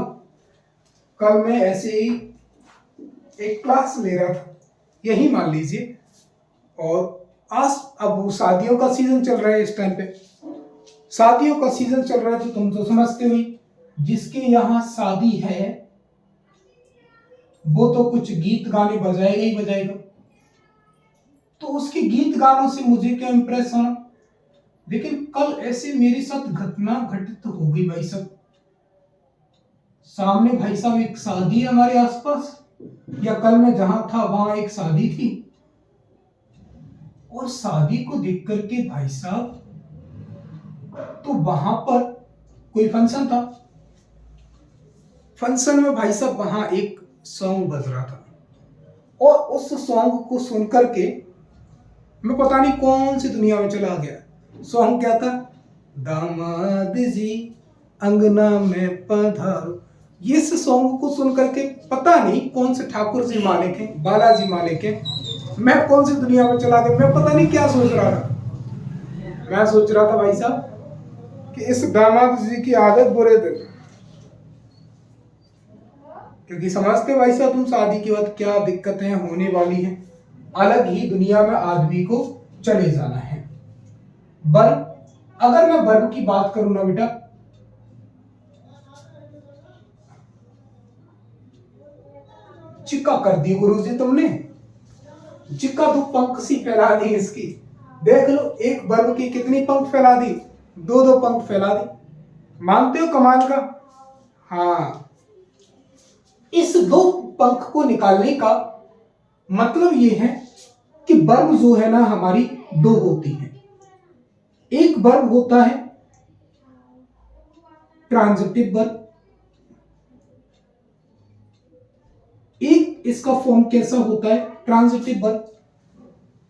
Speaker 1: कल मैं ऐसे ही एक क्लास ले रहा था, यही मान लीजिए। और आज अब वो शादियों का सीजन चल रहा है, इस टाइम पे शादियों का सीजन चल रहा है, तो तुम तो समझते हो जिसके यहाँ शादी है वो तो कुछ गीत गाने बजाएगा ही बजाएगा। तो उसके गीत गानों से मुझे क्या इंप्रेस होना। लेकिन कल ऐसे मेरे साथ घटना घटित हो गई भाई साहब। सामने भाई साहब एक शादी है हमारे आसपास, या कल मैं जहां था वहां एक शादी थी। और शादी को देख करके भाई साहब, तो वहां पर कोई फंक्शन था। फंक्शन में भाई साहब वहां एक सॉन्ग बज रहा था, और उस सॉन्ग को सुनकर के मैं पता नहीं कौन सी दुनिया में चला गया। सॉन्ग क्या था? दामाद जी अंगना में पधारो। ये सॉन्ग को सुनकर के पता नहीं कौन से ठाकुर जी मालिक हैं, बालाजी मालिक हैं, मैं कौन सी दुनिया में चला गया। मैं पता नहीं क्या सोच रहा था। मैं सोच रहा था भाई साहब कि इस दामाद जी की आदत बुरे दिन, क्योंकि समझते भाई साहब तुम शादी के बाद क्या दिक्कतें होने वाली हैं। अलग ही दुनिया में आदमी को चले जाना है। बल अगर मैं वर्ब की बात करूं ना बेटा, चिक्का कर दी गुरुजी तुमने, चिक्का तो पंख सी फैला दी इसकी। देख लो एक वर्ब की कितनी पंख फैला दी, 2-2 पंख फैला दी। मानते हो कमाल का? हाँ, इस 2 पंख को निकालने का मतलब यह है कि वर्ब जो है ना हमारी 2 होती है। एक वर्ब होता है ट्रांजिटिव वर्ब, एक इसका फॉर्म कैसा होता है? Transitive verb.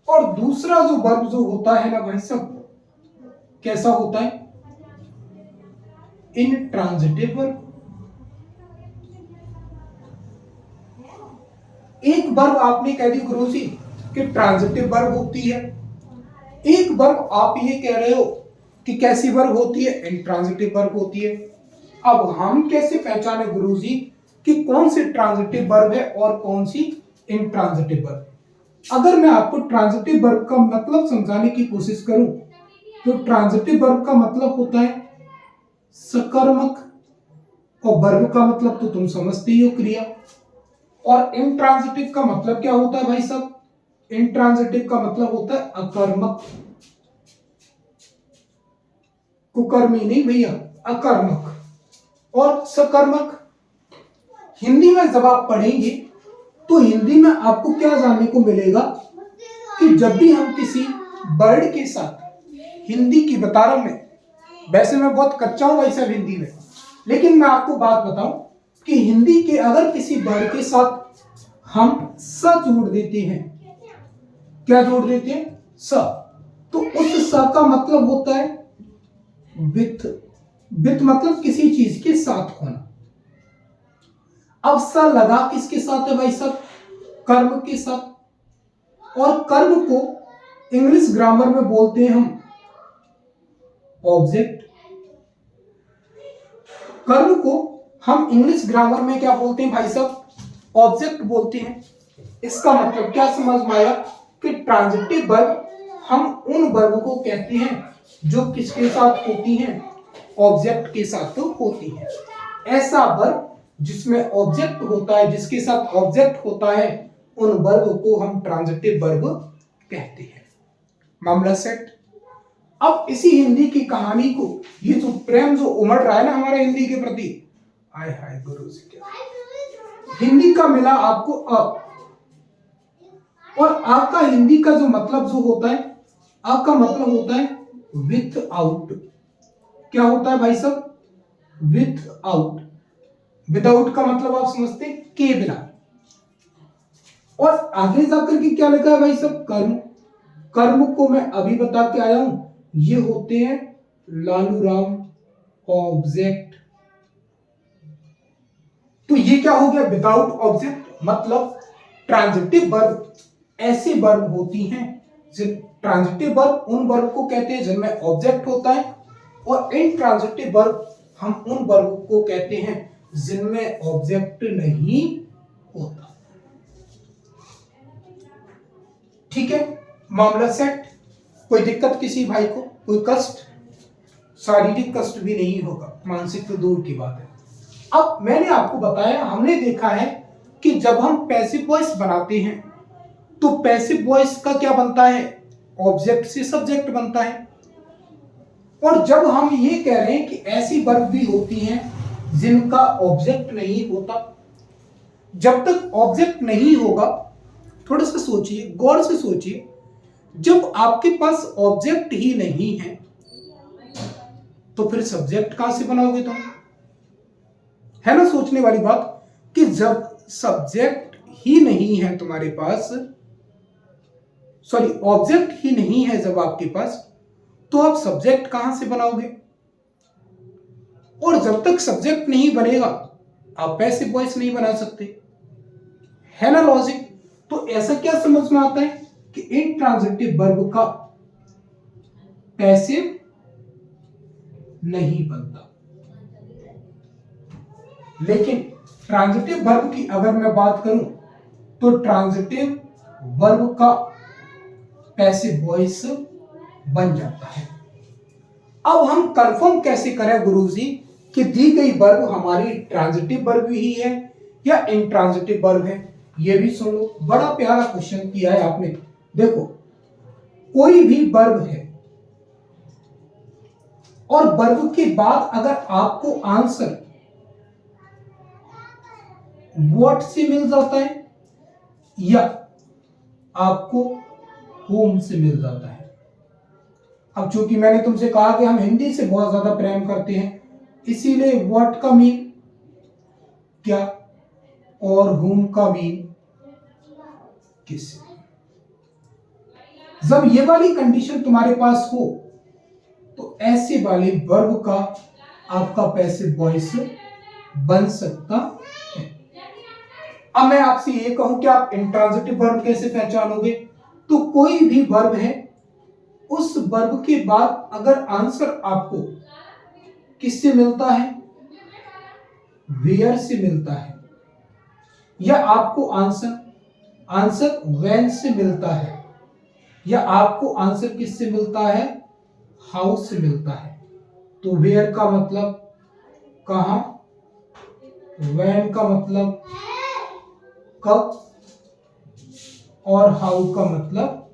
Speaker 1: और दूसरा जो वर्ब जो होता है ना भाई साहब, कैसा होता है? Intransitive verb. एक वर्ब आपने कह दी गुरुजी कि ट्रांजिटिव वर्ब होती है, एक वर्ब आप ये कह रहे हो कि कैसी वर्ब होती है? इनट्रांजिटिव वर्ब होती है। अब हम कैसे पहचाने गुरुजी कि कौन सी ट्रांजिटिव वर्ब है और कौन सी इनट्रांजिटिव वर्ब? अगर मैं आपको ट्रांजिटिव वर्ब का मतलब समझाने की कोशिश करूं, तो ट्रांजिटिव वर्ब का मतलब होता है सकर्मक, और वर्ब का मतलब तो तुम समझते ही हो, क्रिया। और इनट्रांजिटिव का मतलब क्या होता है भाई साहब? इनट्रांजिटिव का मतलब होता है अकर्मक। कुकर्मी नहीं भैया, अकर्मक। और सकर्मक हिंदी में जब आप पढ़ेंगे तो हिंदी में आपको क्या जानने को मिलेगा कि जब भी हम किसी वर्ड के साथ, हिंदी की बता रहा हूं मैं, वैसे मैं बहुत कच्चा हूं भाई साहब हिंदी में, लेकिन मैं आपको बात बताऊं कि हिंदी के अगर किसी वर्ड के साथ हम स जोड़ देते हैं, क्या जोड़ देते हैं? स, तो उस स का मतलब होता है विथ। विथ मतलब किसी चीज के साथ होना। अब स लगा किसके साथ है भाई साहब? कर्म के साथ, और कर्म को इंग्लिश ग्रामर में बोलते हैं हम ऑब्जेक्ट। कर्म को हम इंग्लिश ग्रामर में क्या बोलते हैं भाई साहब? ऑब्जेक्ट बोलते हैं। इसका मतलब क्या समझ में आया कि ट्रांजिटिव वर्ब हम उन वर्ब को कहते हैं जो किसके साथ होती हैं? ऑब्जेक्ट के साथ तो होती है। ऐसा वर्ब जिसमें ऑब्जेक्ट होता है, जिसके साथ ऑब्जेक्ट होता है, उन वर्ब को हम ट्रांजिटिव वर्ब कहते हैं। मामला सेट। अब इसी हिंदी की कहानी को, ये जो प्रेम जो उमड़ रहा है ना हमारे हिंदी के प्रति, हाय हाय गुरु जी, क्या हिंदी का मिला आपको अ, और आपका हिंदी का जो मतलब जो होता है, आपका मतलब होता है विथ आउट। क्या होता है भाई साहब? With out. विदाउट का मतलब आप समझते हैं के बिना। और आगे जाकर के क्या लिखा है भाई साहब? कर्म। कर्म को मैं अभी बता के आया हूं, ये होते हैं लालू राम ऑब्जेक्ट। तो ये क्या हो गया? Without object. मतलब ट्रांजिटिव वर्ब ऐसे वर्ब होती हैं, ट्रांजिटिव वर्ब उन वर्ब को कहते हैं जिनमें ऑब्जेक्ट होता है, और इनट्रांजिटिव वर्ब हम उन वर्ब को कहते हैं जिनमें ऑब्जेक्ट नहीं होता। ठीक है, मामला सेट। कोई दिक्कत किसी भाई को? कोई कष्ट? शारीरिक कष्ट भी नहीं होगा, मानसिक तो दूर की बात है। अब मैंने आपको बताया, हमने देखा है कि जब हम पैसिव वॉइस बनाते हैं तो पैसिव वॉइस का क्या बनता है? ऑब्जेक्ट से सब्जेक्ट बनता है। और जब हम ये कह रहे हैं कि ऐसी वर्ब भी होती हैं जिनका ऑब्जेक्ट नहीं होता, जब तक ऑब्जेक्ट नहीं होगा, थोड़ा सा सोचिए, गौर से सोचिए, जब आपके पास ऑब्जेक्ट ही नहीं है तो फिर सब्जेक्ट कहां से बनाओगे तुम? है ना सोचने वाली बात कि जब सब्जेक्ट ही नहीं है तुम्हारे पास, सॉरी ऑब्जेक्ट ही नहीं है जब आपके पास, तो आप सब्जेक्ट कहां से बनाओगे? और जब तक सब्जेक्ट नहीं बनेगा आप पैसिव वॉइस नहीं बना सकते। है ना लॉजिक? तो ऐसा क्या समझ में आता है कि इनट्रांजिटिव वर्ब का पैसिव नहीं बनता, लेकिन ट्रांजिटिव वर्ब की अगर मैं बात करूं तो ट्रांजिटिव वर्ब का पैसिव वॉइस बन जाता है। अब हम कंफर्म कैसे करें गुरुजी कि दी गई वर्ब हमारी ट्रांजिटिव वर्ब ही है या इनट्रांजिटिव वर्ब है? ये भी सुन लो, बड़ा प्यारा क्वेश्चन किया है आपने। देखो, कोई भी वर्ब है और वर्ब के बाद अगर आपको आंसर व्हाट से मिल जाता है या आपको होम से मिल जाता है। अब चूंकि मैंने तुमसे कहा कि हम हिंदी से बहुत ज्यादा प्रेम करते हैं, इसीलिए व्हाट का मीन क्या और होम का मीन किस। जब ये वाली कंडीशन तुम्हारे पास हो तो ऐसे वाले वर्ब का आपका पैसिव वॉइस बन सकता है। अब मैं आपसे ये कहूं कि आप इंट्रांजिटिव वर्ब कैसे पहचानोगे? तो कोई भी वर्ब है, उस वर्ब के बाद अगर आंसर आपको किससे मिलता है? वेयर से मिलता है, या आपको आंसर व्हेन से मिलता है, या आपको आंसर किससे मिलता है? हाउ से मिलता है। तो वेयर का मतलब कहां, व्हेन का मतलब कब, और हाउ का मतलब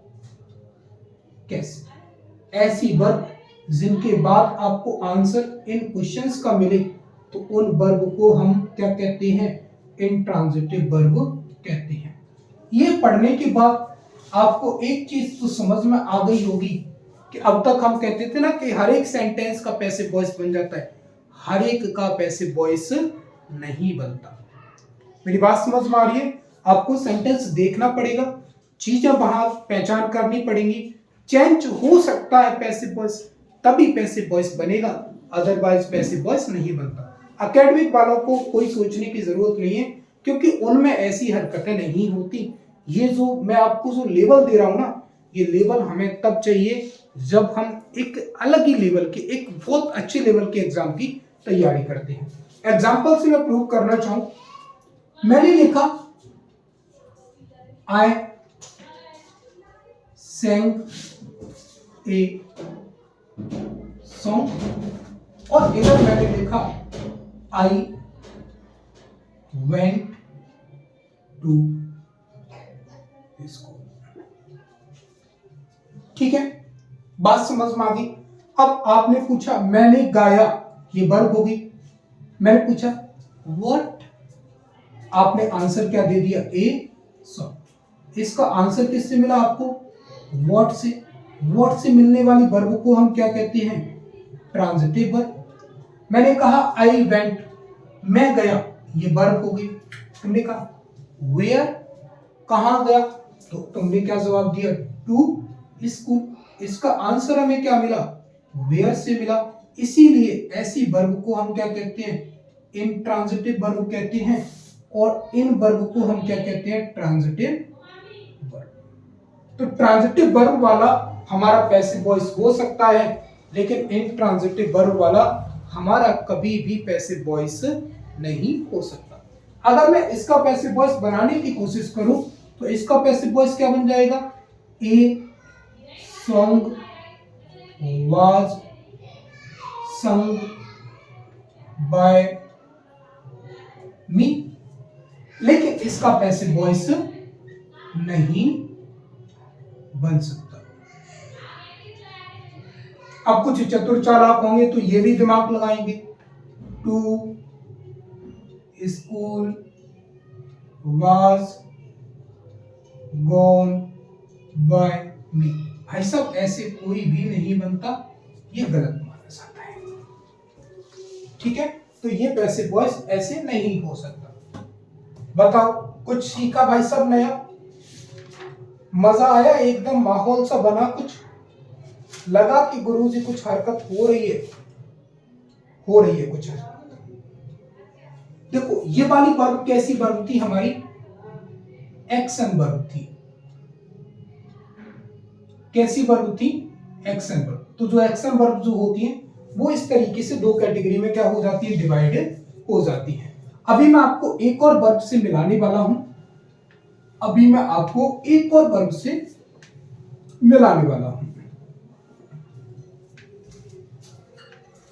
Speaker 1: कैसे। ऐसी वर्ब जिनके बाद आपको आंसर इन क्वेश्चंस का मिले तो उन वर्ब को हम क्या कहते हैं? इंट्रांजिटिव वर्ब कहते हैं। ये पढ़ने के बाद आपको एक चीज तो समझ में आ गई होगी कि अब तक हम कहते थे ना कि हर एक सेंटेंस का पैसिव वॉइस बन जाता है, हर एक का पैसिव वॉइस नहीं बनता। मेरी बात समझ में आ रही है? आपको सेंटेंस देखना पड़ेगा, चीजें वहां पहचान करनी पड़ेंगी, चेंज हो सकता है पैसिव वॉइस, तभी पैसिव वॉइस बनेगा, अदरवाइज पैसिव वॉइस नहीं बनता। एकेडमिक वालों को कोई सोचने की जरूरत नहीं है, क्योंकि उनमें ऐसी हरकतें नहीं होती ये जो मैं आपको जो लेवल दे रहा हूं ना, ये लेवल हमें तब चाहिए जब हम एक अलग ही लेवल के, एक बहुत अच्छे लेवल के एग्जाम की तैयारी करते हैं। एग्जाम्पल से मैं प्रूव करना चाहूं, मैंने लिखा आई sang ए सॉन्ग, और इधर मैंने लिखा आई वेंट टू स्कूल। ठीक है, बात समझ में आ गई। अब आपने पूछा मैंने गाया, ये वर्ब होगी। मैंने पूछा व्हाट, आपने आंसर क्या दे दिया, ए सॉन्ग। इसका आंसर किससे मिला आपको, व्हाट से। व्हाट से मिलने वाली वर्ब को हम क्या कहते हैं, ट्रांजिटिव वर्ब। मैंने कहा आई वेंट, मैं गया, ये वर्ब हो गई। तुमने कहा वेयर, कहां गया, तो तुमने क्या जवाब दिया, टू स्कूल। इसका आंसर हमें क्या मिला, वेयर से मिला। इसीलिए ऐसी वर्ब को हम क्या कहते हैं, इंट्रांजिटिव वर्ब कहते हैं, और इन वर्ब को हम क्या कहते हैं, ट्रांजिटिव वर्ब। तो ट्रांजिटिव वर्ब वाला हमारा पैसिव वॉइस हो सकता है, लेकिन इंट्रांजिटिव वर्ब वाला हमारा कभी भी पैसिव वॉइस नहीं हो सकता। अगर मैं इसका पैसिव वॉइस बनाने की कोशिश करूं तो इसका पैसिव वॉइस क्या बन जाएगा, a song was sung by me. लेकिन इसका पैसिव वॉइस नहीं बन सकता। अब कुछ चतुर चालाक होंगे तो ये भी दिमाग लगाएंगे, to school was gone by me. भाई साहब ऐसे कोई भी नहीं बनता, ये गलत माना जाता है। ठीक है, तो ये पैसिव वॉइस ऐसे नहीं हो सकता। बताओ कुछ सीखा भाई साहब नया, मजा आया, एकदम माहौल सा बना, कुछ लगा कि गुरुजी कुछ हरकत हो रही है कुछ हरकत। देखो ये वाली वर्ब कैसी वर्ब थी हमारी, एक्शन वर्ब थी। कैसी वर्ब थी, एक्शन वर्ब। तो जो एक्शन वर्ब जो होती है वो इस तरीके से दो कैटेगरी में क्या हो जाती है, डिवाइडेड हो जाती है। अभी मैं आपको एक और वर्ब से मिलाने वाला हूं, अभी मैं आपको एक और वर्ब से मिलाने वाला हूं।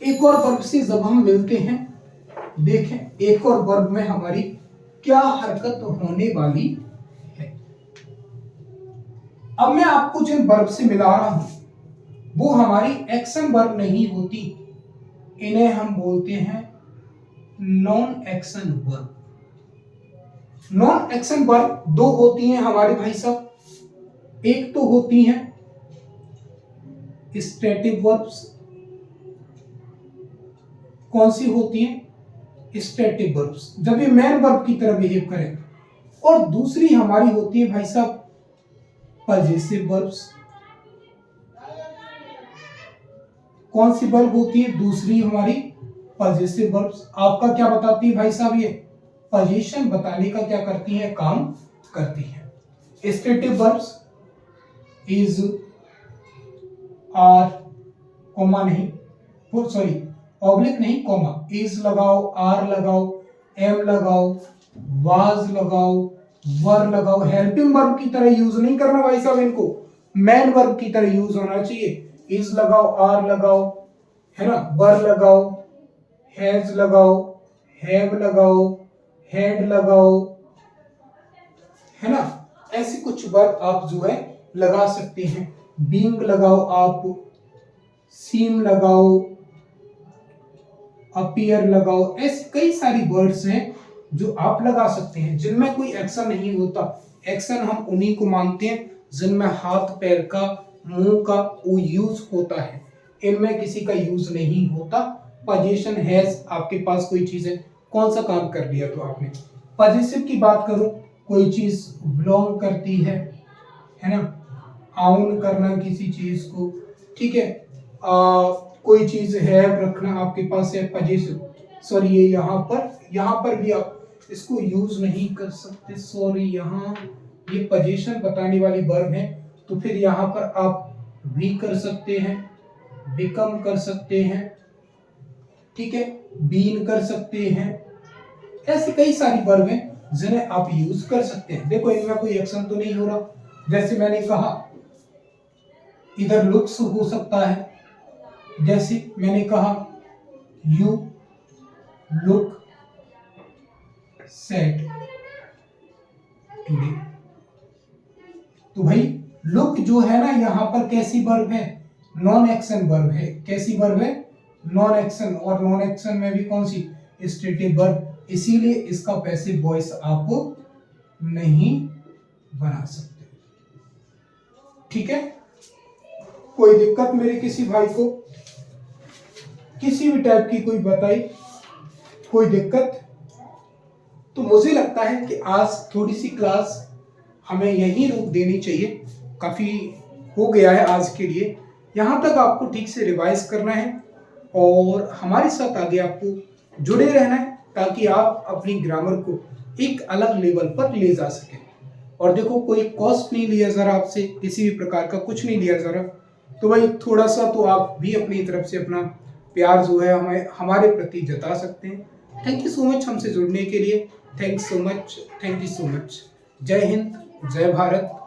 Speaker 1: एक और वर्ब से जब हम मिलते हैं, देखें एक और वर्ब में हमारी क्या हरकत होने वाली है। अब मैं आपको जिन वर्ब से मिला रहा हूं वो हमारी एक्शन वर्ब नहीं होती, इन्हें हम बोलते हैं non action verb. Non action verb दो होती हैं हमारे भाई साहब, एक तो होती हैं स्टैटिक वर्ब्स। कौन सी होती हैं, स्टैटिक वर्ब्स, जब ये मेन वर्ब की तरह बिहेव करें। और दूसरी हमारी होती है भाई साहब पजेसिव वर्ब्स। कौन सी वर्ब होती है, दूसरी हमारी पजेसिव वर्ब्स। आपका क्या बताती है भाई साहब, ये पोजीशन बताने का क्या करती है, काम करती है। Static verbs is, are, comma नहीं, सॉरी ऑब्लिक नहीं, कॉमा, इज लगाओ, आर लगाओ, एम लगाओ, वाज लगाओ, वर लगाओ। हेल्पिंग वर्ब की तरह यूज नहीं करना भाई साहब, इनको मैन वर्ब की तरह यूज होना चाहिए। इज लगाओ, आर लगाओ, है ना, वर लगाओ, हैज लगाओ, हैव लगाओ, हैड लगाओ, है ना। ऐसे कुछ वर्ब आप जो है लगा सकते हैं। बीइंग लगाओ आप, सीम लगाओ, अपीयर लगाओ। ऐसे कई सारी वर्ड्स हैं जो आप लगा सकते हैं जिनमें कोई एक्शन नहीं होता। एक्शन हम उन्हीं को मानते हैं जिनमें हाथ पैर का, मुंह का वो यूज होता है, इनमें किसी का यूज नहीं होता। पोजीशन हैज, आपके पास कोई चीज है, कौन सा काम कर दिया तो आपने। पॉजिटिव की बात करूं, कोई चीज बिलोंग करती है ना, आउन करना किसी चीज को, ठीक है। कोई चीज है रखना आपके पास है, पॉजिटिव। सॉरी ये यहाँ पर भी आप इसको यूज नहीं कर सकते, सॉरी यहाँ ये पोजीशन बताने वाली वर्ब है, तो फिर यहाँ पर आप बी कर सकते हैं, बिकम कर सकते हैं, ठीक है, बीन कर सकते हैं। ऐसी कई सारी वर्ब हैं जिन्हें आप यूज कर सकते हैं। देखो इनमें कोई एक्शन तो नहीं हो रहा। जैसे मैंने कहा इधर लुक्स हो सकता है, जैसे मैंने कहा यू लुक सेट टुडे। तो भाई लुक जो है ना यहाँ पर कैसी वर्ब है, नॉन एक्शन वर्ब है। कैसी वर्ब है, नॉन एक्शन। और नॉन एक्शन में भी कौन सी, स्टेटिव वर्ब, इसीलिए इसका पैसिव वॉइस आप नहीं बना सकते। ठीक है, कोई दिक्कत मेरे किसी भाई को, किसी भी टाइप की कोई बताई कोई दिक्कत? तो मुझे लगता है कि आज थोड़ी सी क्लास हमें यहीं रोक देनी चाहिए, काफी हो गया है आज के लिए। यहाँ तक आपको ठीक से रिवाइज करना है और हमारे साथ आगे आपको जुड़े रहना है, ताकि आप अपनी ग्रामर को एक अलग लेवल पर ले जा सकें। और देखो कोई कॉस्ट नहीं लिया जा रहा आपसे, किसी भी प्रकार का कुछ नहीं लिया जा रहा। तो भाई थोड़ा सा तो आप भी अपनी तरफ से अपना प्यार जो है हमें हमारे प्रति जता सकते हैं। थैंक यू सो मच हमसे जुड़ने के लिए। Thank you so much. जय हिंद, जय भारत।